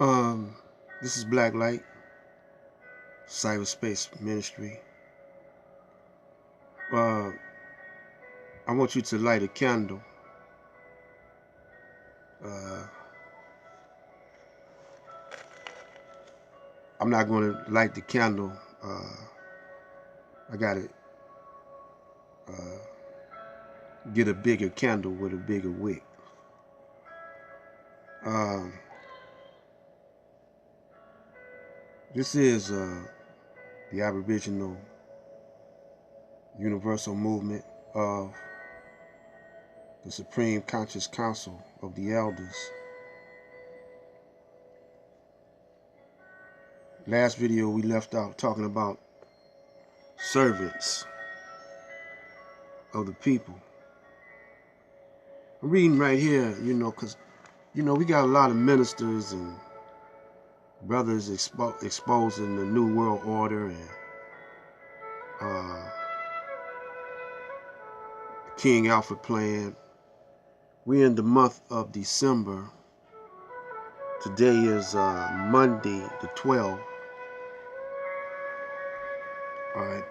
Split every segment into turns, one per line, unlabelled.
Um, this is Black Light, Cyberspace Ministry. I want you to light a candle. Uh, I'm not going to light the candle. I got to get a bigger candle with a bigger wick. This is the Aboriginal Universal Movement of the Supreme Conscious Council of the Elders. Last video we left out talking about servants of the people. I'm reading right here, because, we got a lot of ministers and brothers exposing the New World Order and King Alfred plan. We're in the month of December. Today is Monday the 12th. All right,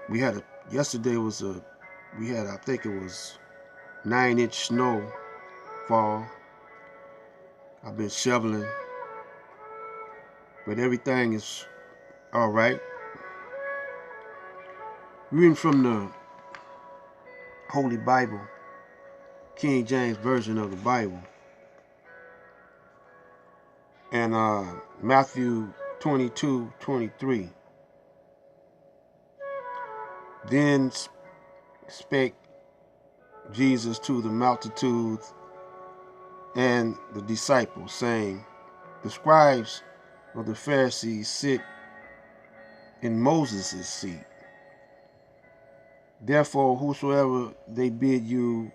yesterday was I think it was 9-inch snow fall. I've been shoveling, but everything is all right. Reading from the Holy Bible, King James Version of the Bible, and Matthew 22:23. Then spake Jesus to the multitudes and the disciples, saying, the scribes of the Pharisees sit in Moses' seat. Therefore, whosoever they bid you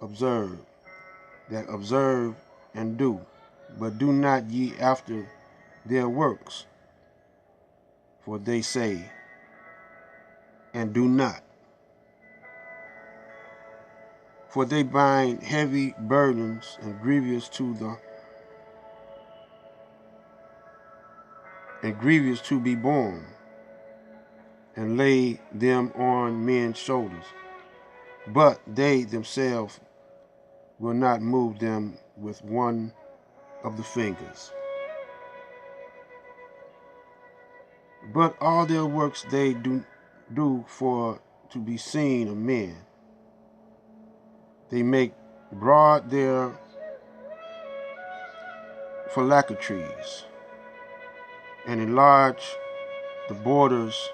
observe, that observe and do, but do not ye after their works, for they say, and do not. For they bind heavy burdens and grievous to be borne, and lay them on men's shoulders, but they themselves will not move them with one of the fingers. But all their works they do for to be seen of men. They make broad their phylacteries, and enlarge the borders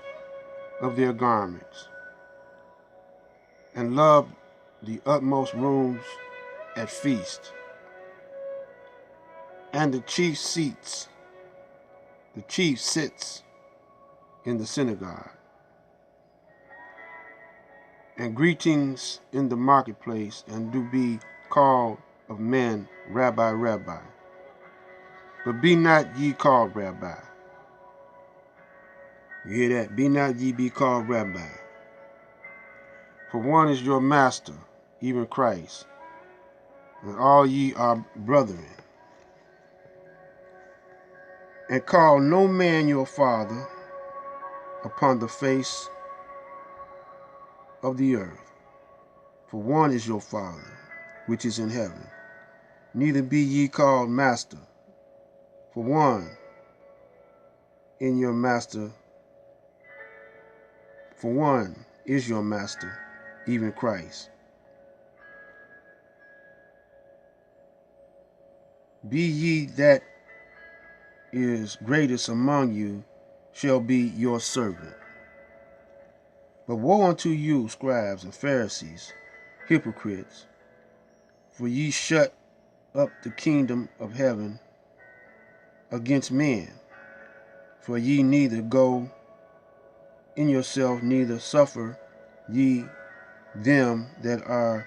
of their garments, and love the utmost rooms at feast, and the chief sits in the synagogue, and greetings in the marketplace, and do be called of men, Rabbi, Rabbi. But be not ye called Rabbi. You hear that? Be not ye be called Rabbi. For one is your master, even Christ, and all ye are brethren. And call no man your father upon the face of the earth, for one is your Father, which is in heaven. Neither be ye called master, for one is your master, even Christ. Be ye that is greatest among you shall be your servant. But woe unto you, scribes and Pharisees, hypocrites, for ye shut up the kingdom of heaven against men. For ye neither go in yourself, neither suffer ye them that are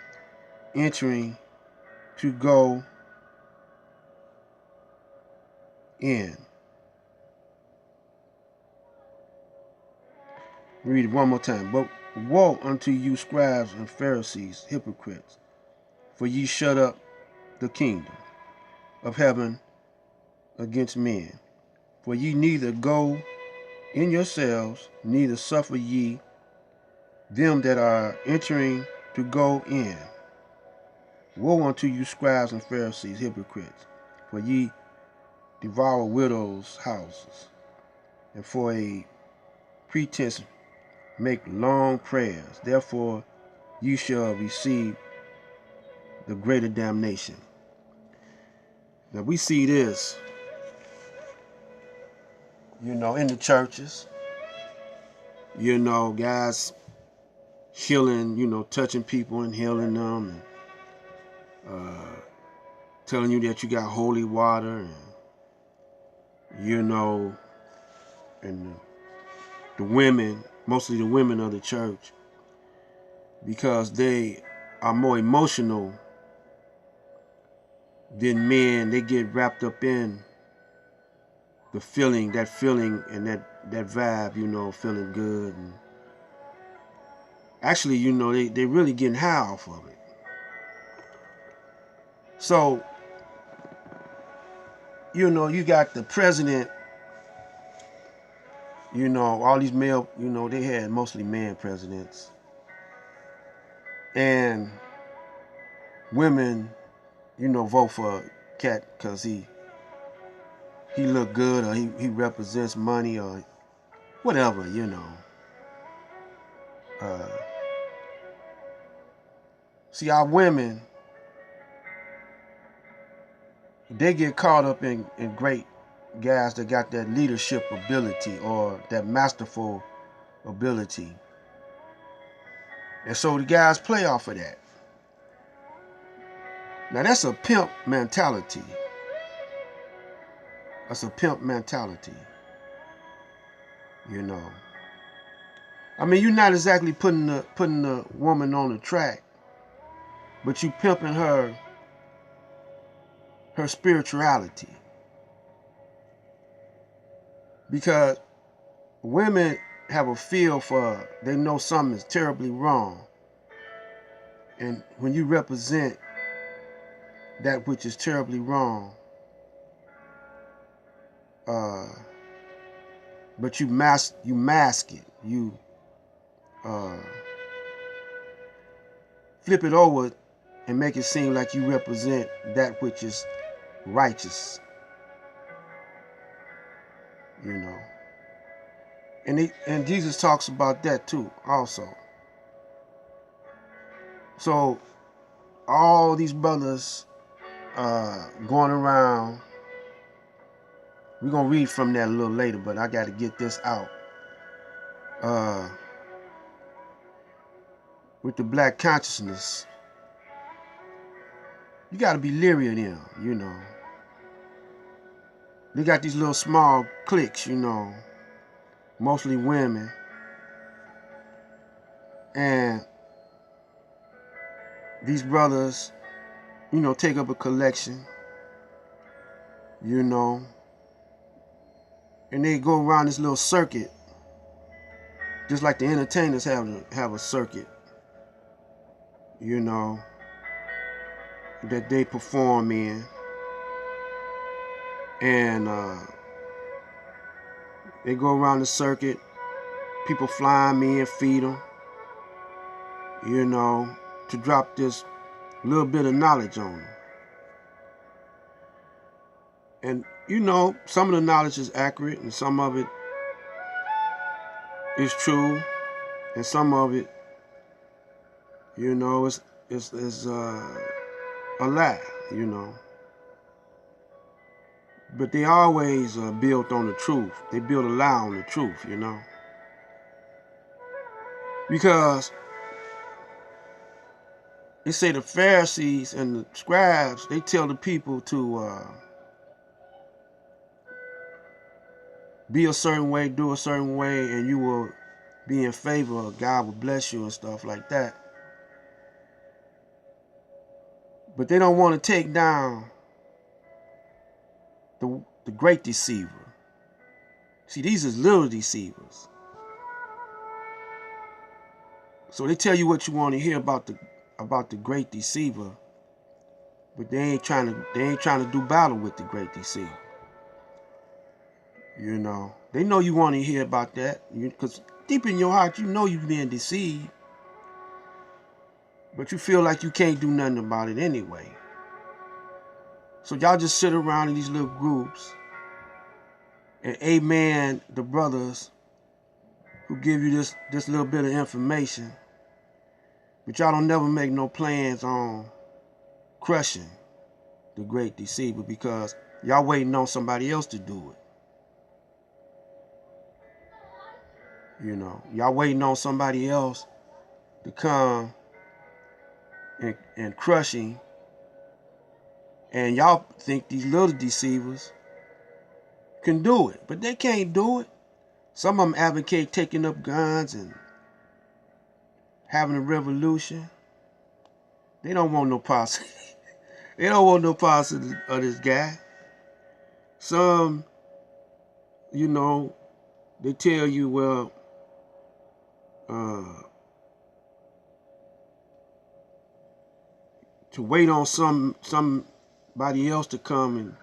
entering to go in. Read it one more time. But woe unto you, scribes and Pharisees, hypocrites, for ye shut up the kingdom of heaven against men. For ye neither go in yourselves, neither suffer ye them that are entering to go in. Woe unto you, scribes and Pharisees, hypocrites! For ye devour widows' houses, and for a pretense make long prayers. Therefore you shall receive the greater damnation. Now we see this, in the churches. Guys healing, touching people and healing them, and telling you that you got holy water, and and the women, mostly the women of the church, because they are more emotional than men. They get wrapped up in that feeling and that vibe, feeling good. And actually, they really getting high off of it. So, you got the president, all these male, they had mostly man presidents. And women, vote for Cat because he look good, or he represents money, or whatever, See, our women, they get caught up in great guys that got that leadership ability or that masterful ability. And so the guys play off of that. Now that's a pimp mentality. That's a pimp mentality. I mean, you're not exactly putting the woman on the track, but you pimping her spirituality. Because women have a feel for, they know something is terribly wrong. And when you represent that which is terribly wrong, but you mask it, you flip it over and make it seem like you represent that which is righteous, And Jesus talks about that too, also. So all these brothers going around, we're gonna read from that a little later, but I got to get this out. With the black consciousness, you got to be leery of them, They got these little small cliques, mostly women. And these brothers, take up a collection, and they go around this little circuit, just like the entertainers have a circuit, that they perform in. And they go around the circuit, people fly them in, feed them, to drop this little bit of knowledge on them. And some of the knowledge is accurate, and some of it is true, and some of it, is a lie, But they always built on the truth. They build a lie on the truth, Because they say the Pharisees and the scribes, they tell the people to be a certain way, do a certain way, and you will be in favor. God will bless you and stuff like that. But they don't want to take down the great deceiver. See, these is little deceivers. So they tell you what you want to hear about the great deceiver, but they ain't trying to do battle with the great deceiver. You know, they know you want to hear about that, because deep in your heart, you know you're being deceived, but you feel like you can't do nothing about it anyway. So y'all just sit around in these little groups and amen the brothers who give you this little bit of information, but y'all don't never make no plans on crushing the great deceiver, because y'all waiting on somebody else to do it. You know, y'all waiting on somebody else to come and crush him, and y'all think these little deceivers can do it, but they can't do it. Some of them advocate taking up guns and having a revolution. They don't want no parts. They don't want no parts of this guy. Some, you know, they tell you, well, to wait on somebody else to come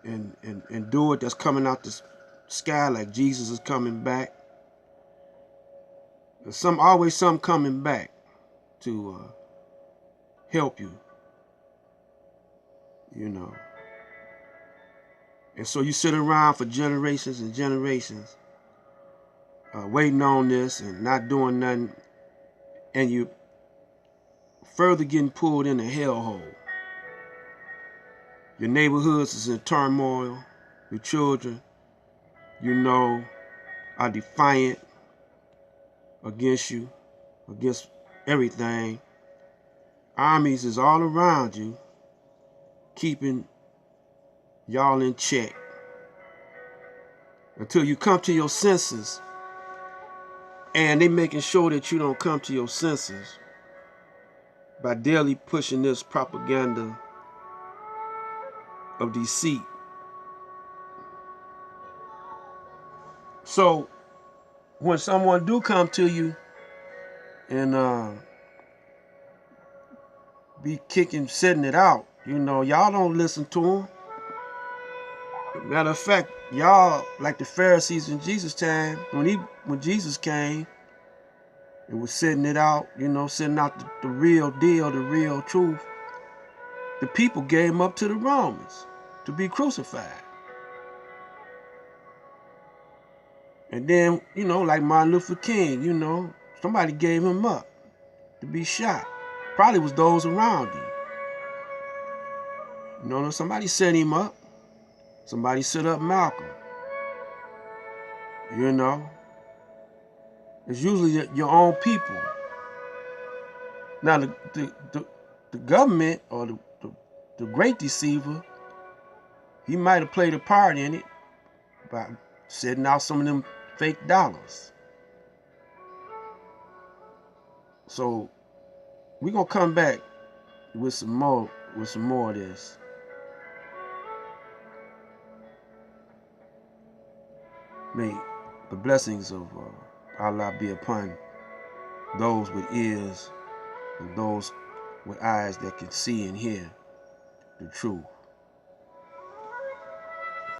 and do it, that's coming out the sky, like Jesus is coming back. There's always some coming back to help you, you know. And so you sit around for generations and generations waiting on this and not doing nothing, and you further getting pulled in a hellhole. Your neighborhoods is in turmoil. Your children, you know, are defiant against you, against everything. Armies is all around you, keeping y'all in check until you come to your senses. And they making sure that you don't come to your senses by daily pushing this propaganda of deceit. So when someone do come to you and be kicking, setting it out, you know, y'all don't listen to them. Matter of fact, y'all like the Pharisees in Jesus' time, when Jesus came and was setting it out, you know, setting out the real deal, the real truth. The people gave him up to the Romans to be crucified. And then, you know, like Martin Luther King, you know, somebody gave him up to be shot. Probably was those around him. You know, somebody set him up. Somebody set up Malcolm. You know, it's usually your own people. Now, the government or the great deceiver, he might have played a part in it by setting out some of them fake dollars. So we're gonna come back with some more of this. May the blessings of Allah be upon those with ears and those with eyes that can see and hear the truth.